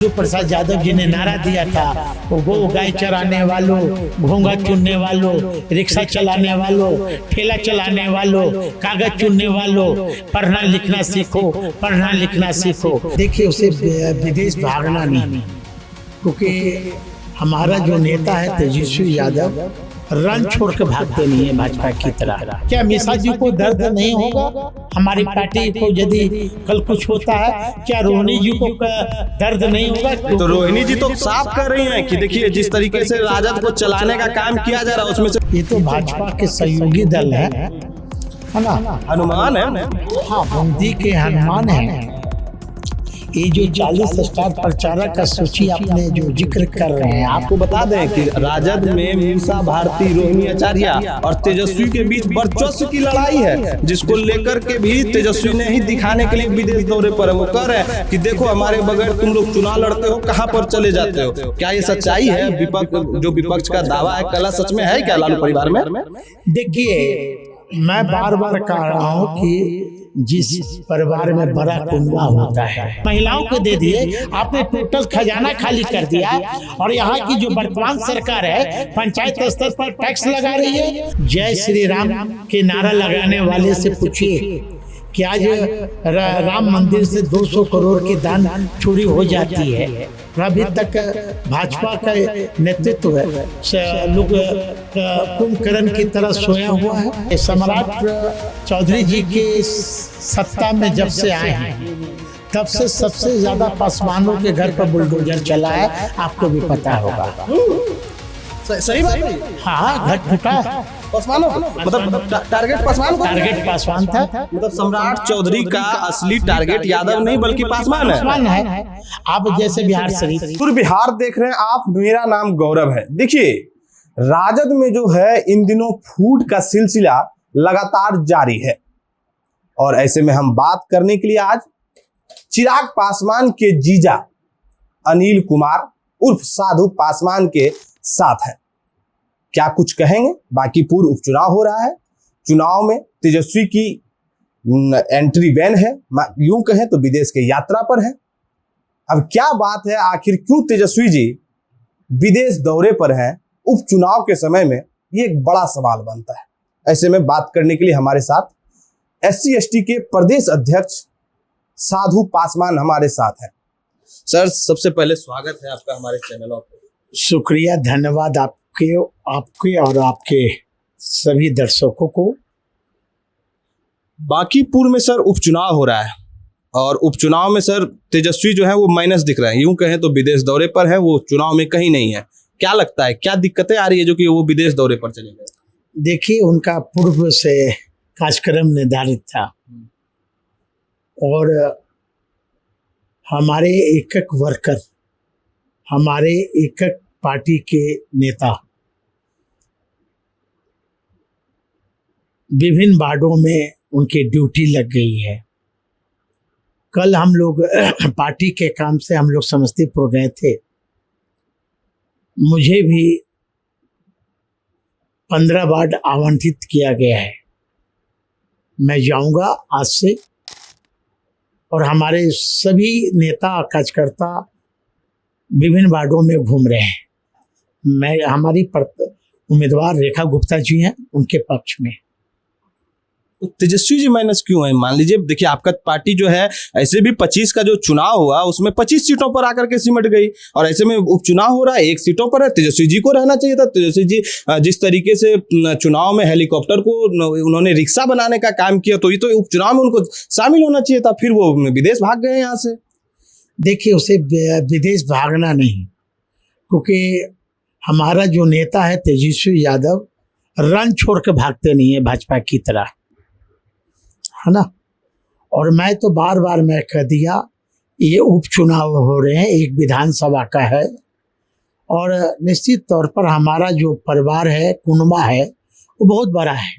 लालू प्रसाद यादव जी ने नारा दिया था, वो गाय चराने वालों, घोंघा चुनने वालों, रिक्शा चलाने वालों, ठेला चलाने वालों, कागज चुनने वालों, पढ़ना लिखना सीखो, पढ़ना लिखना सीखो। देखिए उसे विदेश भागना नहीं, क्योंकि हमारा जो नेता है तेजस्वी यादव रन छोड़ के भागते नहीं है भाजपा की तरह। क्या मिश्रा जी को दर्द नहीं होगा? हमारी पार्टी को यदि कल कुछ होता है, क्या रोहिणी जी को दर्द नहीं होगा? तो रोहिणी जी तो साफ कर रही हैं कि देखिए जिस तरीके से राजद को चलाने का काम किया जा रहा है उसमें से ये तो भाजपा के सहयोगी दल है ना, हनुमान है। हाँ, बंदी के हनुमान है। ये जो 40 स्टार प्रचारक का सूची आपने जो जिक्र कर रहे हैं, आपको बता दें कि राजद में मीसा भारती, रोहिणी आचार्य और तेजस्वी के बीच वर्चस्व की लड़ाई है, जिसको लेकर के भी तेजस्वी ने ही दिखाने के लिए विदेश दौरे पर वो कह रहे हैं कि देखो हमारे बगैर तुम लोग चुनाव लड़ते हो, कहां पर चले जाते हो। क्या ये सच्चाई है? जो विपक्ष का दावा है कला सच में है क्या लालू परिवार में? देखिए मैं बार बार कह रहा हूँ कि जिस परिवार में बड़ा कुंबा होता है, महिलाओं को दे दिए आपने, टोटल खजाना खाली कर दिया। और यहाँ की जो वर्तमान सरकार है पंचायत स्तर पर टैक्स लगा रही है। जय श्री राम के नारा लगाने वाले से पूछिए कि आज राम मंदिर से 200 करोड़ की दान चोरी हो जाती है, अभी तक भाजपा का नेतृत्व लोग कुंभकर्ण की तरह सोया हुआ है। सम्राट चौधरी जी की सत्ता में जब से आए हैं तब से सबसे ज्यादा पासवानों के घर पर बुलडोजर चला है, आपको भी पता होगा। सही बात है। हाँ, घर फूटा पासवानों मतलब टारगेट पासवान था। मतलब सम्राट चौधरी का असली टारगेट यादव नहीं बल्कि पासवान है। आप जैसे बिहार शरीफ, पूर्व बिहार देख रहे हैं आप। मेरा नाम गौरव है। देखिए राजद में जो है इन दिनों फूट का सिलसिला लगातार जारी है, और ऐसे में हम बात करने के लिए आज चिराग पासवान के जीजा अनिल कुमार उर्फ साधु पासवान के साथ है। क्या कुछ कहेंगे? बाकी पूर्व उपचुनाव हो रहा है, चुनाव में तेजस्वी की एंट्री बैन है, यूं कहें तो विदेश के यात्रा पर है। अब क्या बात है, आखिर क्यों तेजस्वी जी विदेश दौरे पर हैं उपचुनाव के समय में, ये एक बड़ा सवाल बनता है। ऐसे में बात करने के लिए हमारे साथ SC/ST के प्रदेश अध्यक्ष साधु पासवान हमारे साथ हैं। सर सबसे पहले स्वागत है आपका हमारे चैनलों पर। शुक्रिया, धन्यवाद आपके और आपके सभी दर्शकों को। बांकीपुर में सर उपचुनाव हो रहा है, और उपचुनाव में सर तेजस्वी जो है वो माइनस दिख रहे हैं, यूं कहें तो विदेश दौरे पर है, वो चुनाव में कहीं नहीं है। क्या लगता है, क्या दिक्कतें आ रही है जो कि वो विदेश दौरे पर चले गए? देखिए उनका पूर्व से कार्यक्रम निर्धारित था, और हमारे एक वर्कर, हमारे एक पार्टी के नेता विभिन्न वार्डों में उनकी ड्यूटी लग गई है। कल हम लोग पार्टी के काम से हम लोग समस्तीपुर गए थे, मुझे भी 15 वार्ड आवंटित किया गया है। मैं जाऊंगा आज से, और हमारे सभी नेता कार्यकर्ता विभिन्न वार्डों में घूम रहे हैं। मैं हमारी उम्मीदवार रेखा गुप्ता जी हैं, उनके पक्ष में। तो तेजस्वी जी माइनस क्यों है? मान लीजिए देखिए आपका पार्टी जो है ऐसे भी 25 का जो चुनाव हुआ उसमें 25 सीटों पर आकर के सिमट गई, और ऐसे में उपचुनाव हो रहा है 1 सीटों पर है। तेजस्वी जी को रहना चाहिए था। तेजस्वी जी जिस तरीके से चुनाव में हेलीकॉप्टर को उन्होंने रिक्शा बनाने का काम किया, तो ये तो उपचुनाव में उनको शामिल होना चाहिए था, फिर वो विदेश भाग गए यहाँ से। देखिए उसे विदेश भागना नहीं, क्योंकि हमारा जो नेता है तेजस्वी यादव रन छोड़ के भागते नहीं है भाजपा की तरह, है ना। और मैं तो बार बार मैं कह दिया, ये उपचुनाव हो रहे हैं, एक विधानसभा का है, और निश्चित तौर पर हमारा जो परिवार है, कुनबा है, वो बहुत बड़ा है।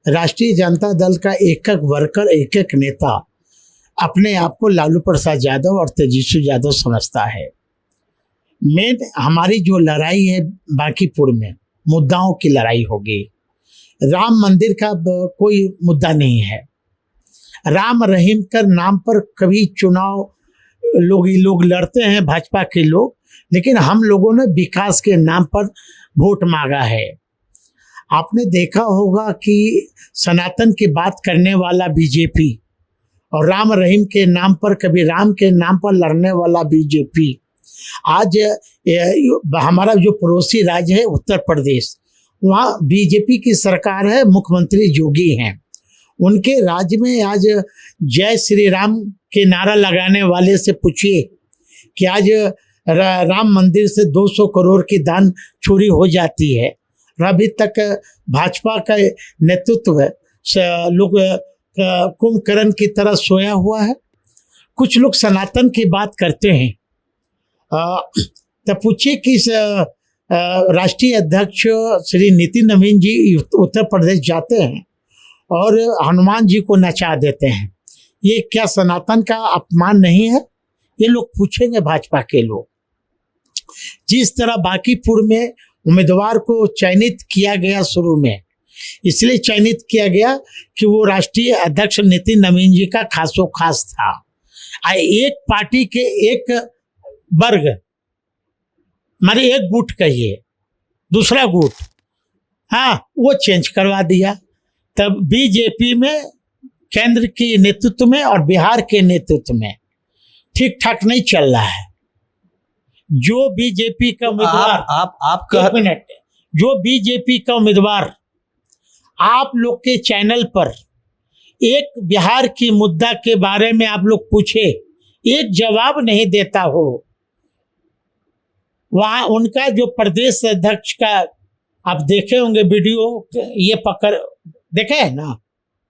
राष्ट्रीय जनता दल का एक एक वर्कर, एक एक नेता अपने आप को लालू प्रसाद यादव और तेजस्वी यादव समझता है। मेन हमारी जो लड़ाई है बांकीपुर में मुद्दाओं की लड़ाई होगी। राम मंदिर का कोई मुद्दा नहीं है। राम रहीम कर नाम पर कभी चुनाव ये लोग लड़ते हैं, भाजपा के लोग, लेकिन हम लोगों ने विकास के नाम पर वोट मांगा है। आपने देखा होगा कि सनातन की बात करने वाला बीजेपी और राम रहीम के नाम पर, कभी राम के नाम पर लड़ने वाला बीजेपी, आज हमारा जो पड़ोसी राज्य है उत्तर प्रदेश, वहाँ बीजेपी की सरकार है, मुख्यमंत्री योगी हैं। उनके राज्य में आज जय श्री राम के नारा लगाने वाले से पूछिए कि आज राम मंदिर से 200 करोड़ की दान चोरी हो जाती है, अभी तक भाजपा का नेतृत्व लोग कुंभकर्ण की तरह सोया हुआ है। कुछ लोग सनातन की बात करते हैं, तो पूछिए कि राष्ट्रीय अध्यक्ष श्री नितिन नवीन जी उत्तर प्रदेश जाते हैं और हनुमान जी को नचा देते हैं, ये क्या सनातन का अपमान नहीं है? ये लोग पूछेंगे भाजपा के लोग। जिस तरह बांकीपुर में उम्मीदवार को चयनित किया गया, शुरू में इसलिए चयनित किया गया कि वो राष्ट्रीय अध्यक्ष नितिन नवीन जी का खासो खास था। एक पार्टी के एक वर्ग, मारे एक गुट कहिए, दूसरा गुट, हाँ, वो चेंज करवा दिया। तब बीजेपी में, केंद्र के नेतृत्व में और बिहार के नेतृत्व में ठीक ठाक नहीं चल रहा है। जो बीजेपी का उम्मीदवार, आप एक मिनट, जो बीजेपी का उम्मीदवार आप लोग के चैनल पर एक बिहार की मुद्दा के बारे में आप लोग पूछे, एक जवाब नहीं देता हो, वहाँ उनका जो प्रदेश अध्यक्ष का आप देखे होंगे वीडियो, ये पकड़ देखे है ना,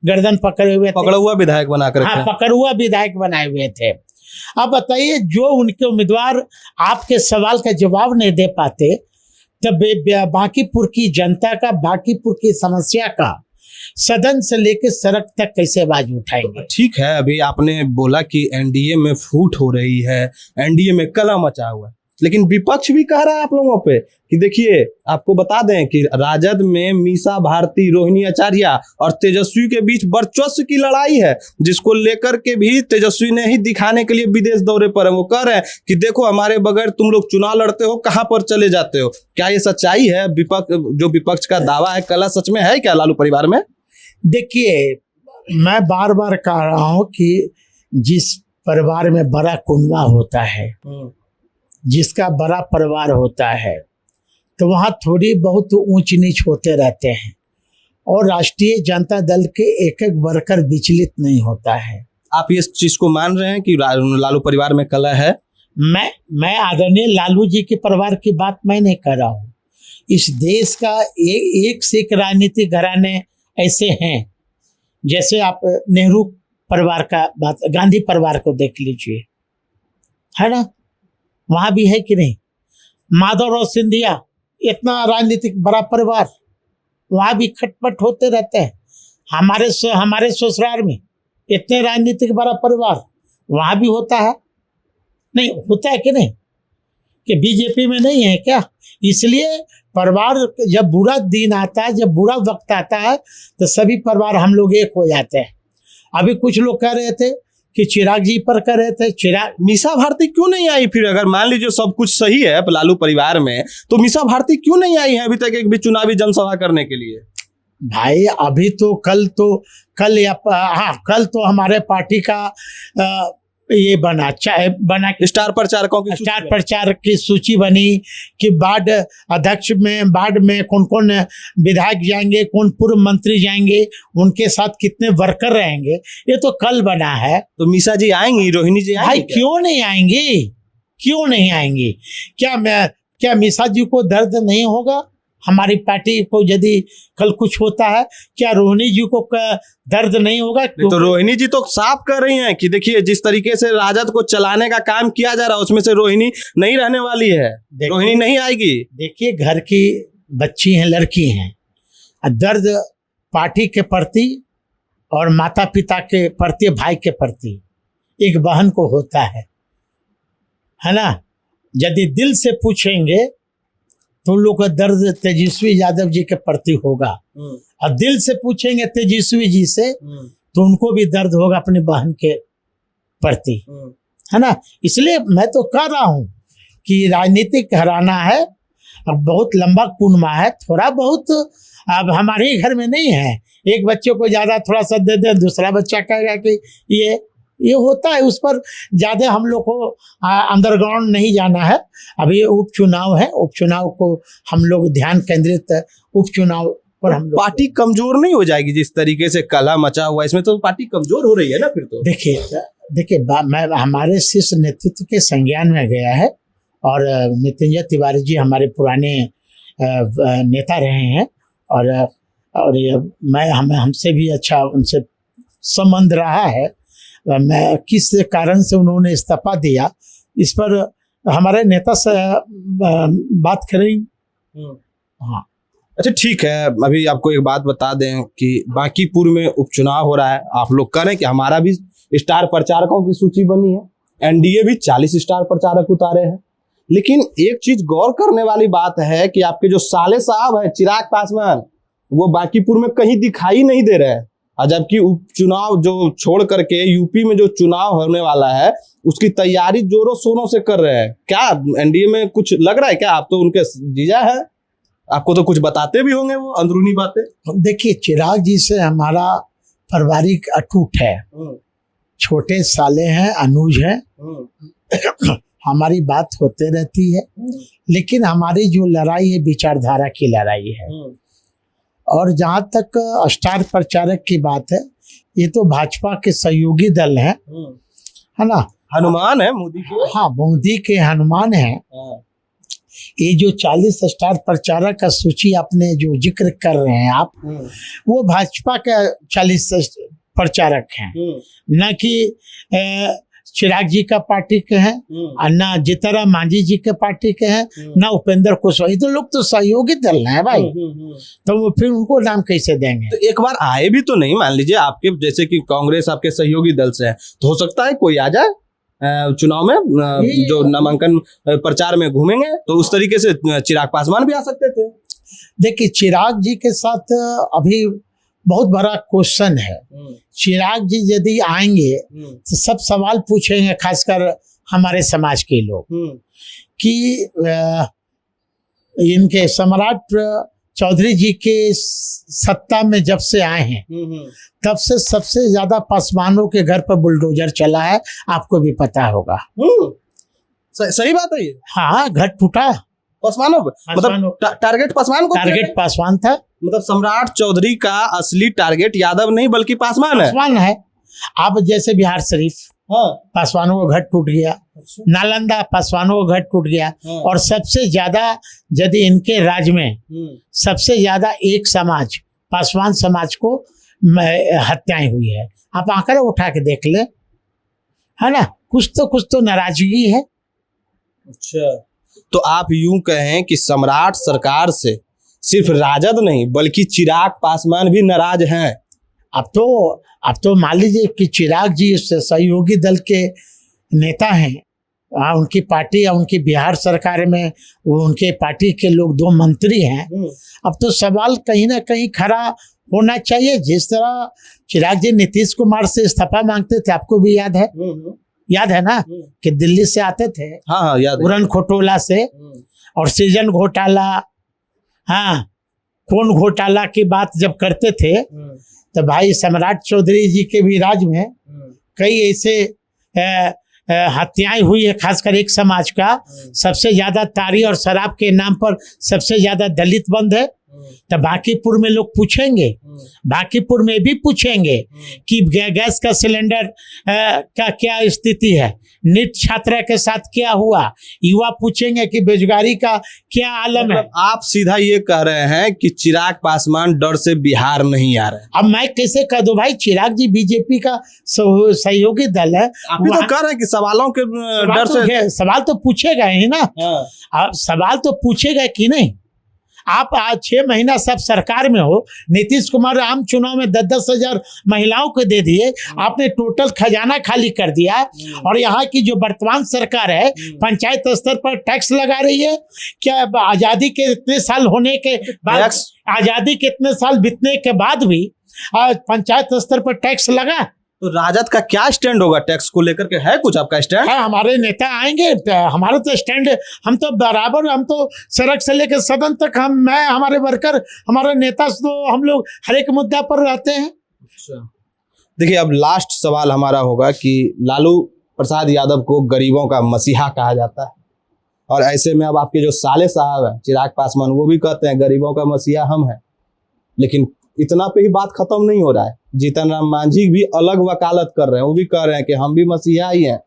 गर्दन पकड़े हुए थे, पकड़ा हुआ विधायक बना कर, हाँ, पकड़ हुआ विधायक बनाए हुए थे। अब बताइए, जो उनके उम्मीदवार आपके सवाल का जवाब नहीं दे पाते, तब बांकीपुर की जनता का, बांकीपुर की समस्या का सदन से लेकर सड़क तक कैसे आवाज उठाएंगे? ठीक है, अभी आपने बोला कि एनडीए में फूट हो रही है, एनडीए में कलह मचा हुआ है, लेकिन विपक्ष भी कह रहा है आप लोगों पे कि देखिए, आपको बता दें कि राजद में मीसा भारती, रोहिणी आचार्य और तेजस्वी के बीच वर्चस्व की लड़ाई है, जिसको लेकर के भी तेजस्वी ने ही दिखाने के लिए विदेश दौरे पर है। वो कह रहे हैं कि देखो, हमारे बगैर तुम लोग चुनाव लड़ते हो, कहां पर चले जाते हो। क्या ये सच्चाई है? जो विपक्ष का दावा है, कला सच में है क्या लालू परिवार में? देखिए, मैं बार बार कह रहा हूं कि जिस परिवार में बड़ा कुनबा होता है, जिसका बड़ा परिवार होता है, तो वहाँ थोड़ी बहुत ऊंच नीच होते रहते हैं, और राष्ट्रीय जनता दल के एक एक वर्कर विचलित नहीं होता है। आप इस चीज को मान रहे हैं कि लालू परिवार में कलह है? मैं आदरणीय लालू जी के परिवार की बात मैं नहीं कर रहा हूँ। इस देश का एक से एक राजनीतिक घराने ऐसे हैं, जैसे आप नेहरू परिवार का बात, गांधी परिवार को देख लीजिए, है ना, वहाँ भी है कि नहीं? माधवराव सिंधिया, इतना राजनीतिक बड़ा परिवार, वहाँ भी खटपट होते रहते हैं। हमारे ससुराल में इतने राजनीतिक बड़ा परिवार, वहाँ भी होता है, नहीं होता है कि नहीं? कि बीजेपी में नहीं है क्या? इसलिए परिवार, जब बुरा दिन आता है, जब बुरा वक्त आता है, तो सभी परिवार हम लोग एक हो जाते हैं। अभी कुछ लोग कह रहे थे कि चिराग जी पर कर रहे थे, चिराग, मीसा भारती क्यों नहीं आई? फिर अगर मान लीजिए सब कुछ सही है लालू परिवार में, तो मीसा भारती क्यों नहीं आई है अभी तक एक भी चुनावी जनसभा करने के लिए? भाई, अभी तो कल तो हमारे पार्टी का ये बना स्टार प्रचारकों की स्टार प्रचार की सूची बनी कि वार्ड में कौन कौन विधायक जाएंगे, कौन पूर्व मंत्री जाएंगे, उनके साथ कितने वर्कर रहेंगे, ये तो कल बना है। तो मीसा जी आएंगी, रोहिणी जी आएंगी? भाई क्यों नहीं आएंगी? क्यों नहीं आएंगी? क्या मीसा जी को दर्द नहीं होगा? हमारी पार्टी को यदि कल कुछ होता है, क्या रोहिणी जी को दर्द नहीं होगा? तो रोहिणी जी तो साफ कर रही हैं कि देखिए, जिस तरीके से राजद को चलाने का काम किया जा रहा है, उसमें से रोहिणी नहीं रहने वाली है, रोहिणी नहीं आएगी। देखिए, घर की बच्ची हैं, लड़की हैं, दर्द पार्टी के प्रति और माता पिता के प्रति, भाई के प्रति एक बहन को होता है ना। यदि दिल से पूछेंगे तो लोग का दर्द तेजस्वी यादव जी के प्रति होगा, और दिल से पूछेंगे तेजस्वी जी से तो उनको भी दर्द होगा अपनी बहन के प्रति। है ना। इसलिए मैं तो कह रहा हूँ कि राजनीतिक हराना है, अब बहुत लंबा कुनबा है, थोड़ा बहुत अब हमारे ही घर में नहीं है, एक बच्चे को ज्यादा थोड़ा सा दे दे, दूसरा बच्चा कहेगा कि ये होता है। उस पर ज्यादा हम लोग को अंडरग्राउंड नहीं जाना है। अभी उपचुनाव है, उपचुनाव को हम लोग ध्यान केंद्रित उपचुनाव पर हम लोग। पार्टी कमजोर नहीं हो जाएगी जिस तरीके से कलह मचा हुआ, इसमें तो पार्टी कमजोर हो रही है ना फिर तो। देखिए मैं हमारे शीर्ष नेतृत्व के संज्ञान में गया है, और मृत्युंजय तिवारी जी हमारे पुराने नेता रहे हैं, और ये हमसे भी अच्छा उनसे संबंध रहा है। मैं किस कारण से उन्होंने इस्तीफा दिया, इस पर हमारे नेता से बात करेंगे। हाँ, अच्छा ठीक है। अभी आपको एक बात बता दें कि बांकीपुर में उपचुनाव हो रहा है। आप लोग कह रहे हैं कि हमारा भी स्टार प्रचारकों की सूची बनी है, एनडीए भी 40 स्टार प्रचारक उतारे हैं। लेकिन एक चीज गौर करने वाली बात है कि आपके जो साले साहब है चिराग पासवान, वो बांकीपुर में कहीं दिखाई नहीं दे रहे हैं। और जबकि उपचुनाव जो छोड़ करके यूपी में जो चुनाव होने वाला है उसकी तैयारी जोरों शोरों से कर रहे हैं। क्या एनडीए में कुछ लग रहा है क्या? आप तो उनके जीजा है, आपको तो कुछ बताते भी होंगे वो अंदरूनी बातें। देखिए, चिराग जी से हमारा पारिवारिक अटूट है, छोटे साले हैं, अनुज हैं, हमारी बात होते रहती है। लेकिन हमारी जो लड़ाई है विचारधारा की लड़ाई है। और जहाँ तक स्टार प्रचारक की बात है, ये तो भाजपा के सहयोगी दल है ना, हनुमान है मोदी के। हाँ, मोदी के हनुमान है। ये जो 40 स्टार प्रचारक का सूची आपने जो जिक्र कर रहे हैं आप, वो भाजपा के 40 प्रचारक हैं, न कि चिराग जी का पार्टी के हैं, और न जीतनराम मांझी जी के पार्टी के हैं, न उपेंद्र कुशवाहा। तो लोग तो सहयोगी दल हैं भाई, तो वो फिर उनको नाम कैसे देंगे? तो एक बार आए भी तो नहीं, मान लीजिए आपके जैसे कि कांग्रेस आपके सहयोगी दल से है, तो हो सकता है कोई आ जाए चुनाव में, जो नामांकन प्रचार में घूमेंगे, तो उस तरीके से चिराग पासवान भी आ सकते थे। देखिए, चिराग जी के साथ अभी बहुत बड़ा क्वेश्चन है। चिराग जी यदि आएंगे तो सब सवाल पूछेंगे, खासकर हमारे समाज के लोग, कि इनके सम्राट चौधरी जी के सत्ता में जब से आए हैं तब से सबसे ज्यादा पासवानों के घर पर बुलडोजर चला है, आपको भी पता होगा। सही बात है ये। हाँ, घर टूटा पासवानों को, मतलब टारगेट पासवान को, टारगेट पासवान था। मतलब सम्राट चौधरी का असली टारगेट यादव नहीं बल्कि पासवान है। आप जैसे बिहार शरीफ, हाँ, पासवानों का घर टूट गया, नालंदा पासवानों का घर टूट गया, और सबसे ज्यादा यदि इनके राज्य में सबसे ज्यादा एक समाज पासवान समाज को हत्याएं हुई है। आप आंकड़े उठा के देख ले, है ना, कुछ तो नाराजगी है। अच्छा, तो आप यूं कहें कि सम्राट सरकार से सिर्फ राजद नहीं बल्कि चिराग पासवान भी नाराज हैं। अब तो मान लीजिए कि चिराग जी सहयोगी दल के नेता हैं, उनकी पार्टी या उनकी बिहार सरकार में वो उनके पार्टी के लोग 2 मंत्री हैं। अब तो सवाल कहीं ना कहीं खड़ा होना चाहिए। जिस तरह चिराग जी नीतीश कुमार से इस्तीफा मांगते थे, आपको भी याद है ना, कि दिल्ली से आते थे। हाँ, याद है। उड़न खटोला से, और सृजन घोटाला, हाँ, कौन घोटाला की बात जब करते थे, तो भाई सम्राट चौधरी जी के भी राज में कई ऐसे हत्याएं हुई है, खासकर एक समाज का। सबसे ज्यादा तारी और शराब के नाम पर सबसे ज्यादा दलित बंद है। तो बांकीपुर में लोग पूछेंगे, बांकीपुर में भी पूछेंगे कि गैस का सिलेंडर का क्या स्थिति है, नीट छात्रा के साथ क्या हुआ, युवा पूछेंगे कि बेरोजगारी का क्या आलम है। आप सीधा ये कह रहे हैं कि चिराग पासवान डर से बिहार नहीं आ रहे। अब मैं कैसे कह दूं भाई, चिराग जी बीजेपी का सहयोगी दल है। आप भी तो कह रहे हैं कि सवालों के डर से सवाल तो पूछेगा ही ना। सवाल तो पूछेगा कि नहीं। आप आज 6 महीना सब सरकार में हो, नीतीश कुमार आम चुनाव में 10-10 हजार महिलाओं को दे दिए, आपने टोटल खजाना खाली कर दिया। और यहाँ की जो वर्तमान सरकार है पंचायत स्तर पर टैक्स लगा रही है। क्या आजादी के इतने साल होने के बाद, आजादी के इतने साल बीतने के बाद भी पंचायत स्तर पर टैक्स लगा? तो राजद का क्या स्टैंड होगा टैक्स को लेकर के, है कुछ आपका स्टैंड? हाँ, हमारे नेता आएंगे हमारा तो स्टैंड, हम तो बराबर, हम तो सड़क से लेकर सदन तक, मैं हमारे वर्कर, हमारे नेता, तो हम लोग हर एक मुद्दा पर रहते हैं। देखिए, अब लास्ट सवाल हमारा होगा कि लालू प्रसाद यादव को गरीबों का मसीहा कहा जाता है, और ऐसे में अब आपके जो साले साहब हैं चिराग पासवान, वो भी कहते हैं गरीबों का मसीहा हम हैं। लेकिन इतना पे ही बात खत्म नहीं हो रहा है, जीतन राम मांझी भी अलग वकालत कर रहे हैं, वो भी कह रहे हैं कि हम भी मसीहा ही हैं।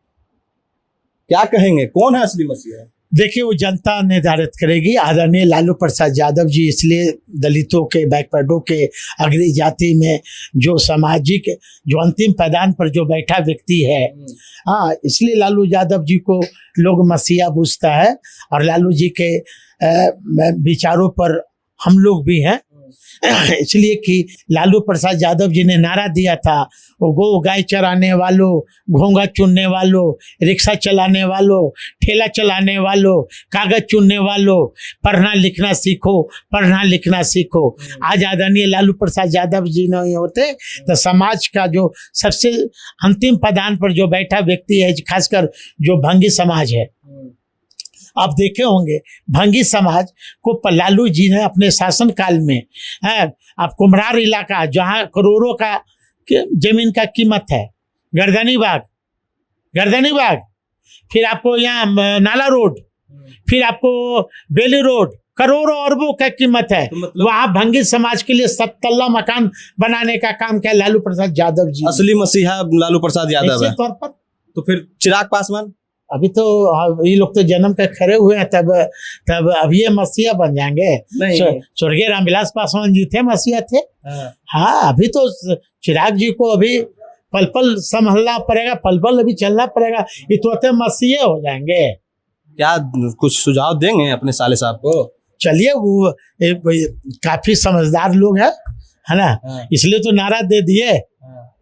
क्या कहेंगे, कौन है असली मसीहा? देखिए, वो जनता निर्धारित करेगी। आदरणीय लालू प्रसाद यादव जी इसलिए दलितों के, बैकवर्डों के, अग्रणी जाति में जो सामाजिक, जो अंतिम पैदान पर जो बैठा व्यक्ति है, हाँ, इसलिए लालू यादव जी को लोग मसीहा पूछता है। और लालू जी के विचारों पर हम लोग भी हैं, इसलिए कि लालू प्रसाद यादव जी ने नारा दिया था, वो गो गाय चराने वालों, घोंघा चुनने वालों, रिक्शा चलाने वालों, ठेला चलाने वालों, कागज चुनने वालों, पढ़ना लिखना सीखो, पढ़ना लिखना सीखो। आज आदरणीय लालू प्रसाद यादव जी नहीं होते तो समाज का जो सबसे अंतिम पदान पर जो बैठा व्यक्ति है, खासकर जो भंगी समाज है, आप देखे होंगे भंगी समाज को लालू जी ने अपने शासन काल में, है, आप कुम्हरार इलाका जहाँ करोड़ों का जमीन का कीमत है, गर्दनी बाग, फिर आपको यहाँ नाला रोड, फिर आपको बेली रोड, करोड़ों अरबों का कीमत है। तो मतलब वहाँ भंगी समाज के लिए 7 तल्ला मकान बनाने का काम किया लालू प्रसाद यादव जी। असली मसीहा लालू प्रसाद यादव है। तौर पर तो फिर चिराग पासवान अभी तो ये लोग तो जन्म के खड़े हुए हैं, तब अब ये मसीहा बन जाएंगे। स्वर्गीय रामविलास पासवान जी थे, मसीहा थे। हाँ, अभी तो चिराग जी को अभी पल पल संभलना पड़ेगा, पल पल अभी चलना पड़ेगा, इतने मसीहे हो जाएंगे। क्या कुछ सुझाव देंगे अपने साले साहब को? चलिए, वो काफी समझदार लोग है ना, इसलिए तो नारा दे दिए।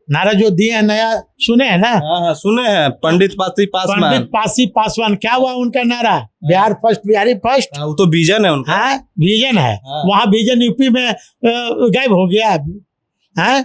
नारा जो दिए है नया, सुने हैं ना? हाँ, सुने हैं। पंडित पासी पासवान, क्या हुआ उनका नारा? Bihar first, Bihari first. वो तो विजन है उनका। हाँ, विजन है। वहाँ विजन यूपी में गायब हो गया, हाँ,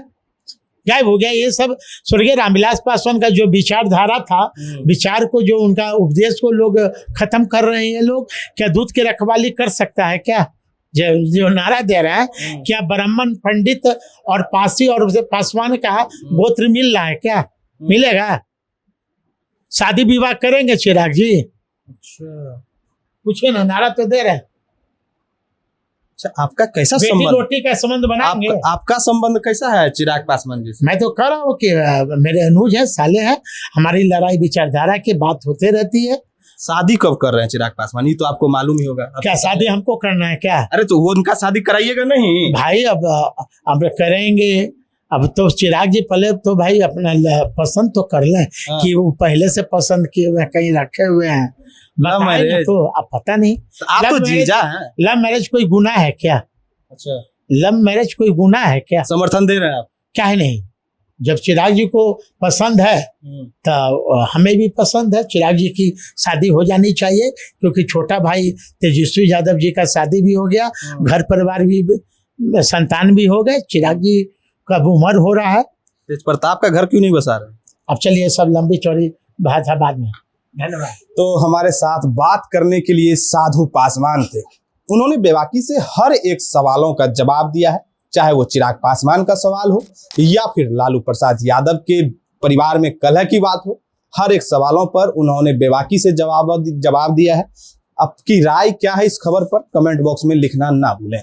गायब हो गया। ये सब स्वर्गीय रामविलास पासवान का जो विचारधारा था, विचार को, जो उनका उपदेश को लोग खत्म कर रहे हैं। लोग क्या दूध की रखवाली कर सकता है क्या? जो नारा दे रहे हैं, क्या ब्राह्मण, पंडित और पासी और पासवान का गोत्र मिल रहा है क्या? मिलेगा? शादी विवाह करेंगे चिराग जी? अच्छा, पूछिए ना, नारा तो दे रहे हैं। अच्छा, आपका कैसा बेटी रोटी का संबंध बनाएंगे? आपका संबंध कैसा है चिराग पासवान जी से? मैं तो कह रहा हूँ कि मेरे अनुज है, साले हैं, हमारी लड़ाई विचारधारा की बात होते रहती है। शादी कब कर रहे हैं चिराग पासवान? ये तो आपको मालूम ही होगा। क्या शादी हमको करना है क्या? अरे तो वो उनका शादी कराइएगा नहीं भाई? अब करेंगे। अब तो चिराग जी पहले तो भाई अपना पसंद तो कर लें। कि वो पहले से पसंद किए हुए कहीं रखे हुए हैं, तो अब पता नहीं। तो आप तो जीजा हैं। लव मैरिज कोई गुनाह है क्या? अच्छा, लव मैरिज कोई गुनाह है क्या? समर्थन दे रहे हैं आप? क्या है नहीं, जब चिराग जी को पसंद है तो हमें भी पसंद है। चिराग जी की शादी हो जानी चाहिए, क्योंकि छोटा भाई तेजस्वी यादव जी का शादी भी हो गया, घर परिवार भी, संतान भी हो गए। चिराग जी का उम्र हो रहा है। तेज प्रताप का घर क्यों नहीं बसा रहे? अब चलिए, सब लंबी चौड़ी बात है बाद में। धन्यवाद। तो हमारे साथ बात करने के लिए साधु पासवान थे। उन्होंने बेबाकी से हर एक सवालों का जवाब दिया है, चाहे वो चिराग पासवान का सवाल हो या फिर लालू प्रसाद यादव के परिवार में कलह की बात हो। हर एक सवालों पर उन्होंने बेबाकी से जवाब दिया है। आपकी राय क्या है इस खबर पर? कमेंट बॉक्स में लिखना ना भूलें।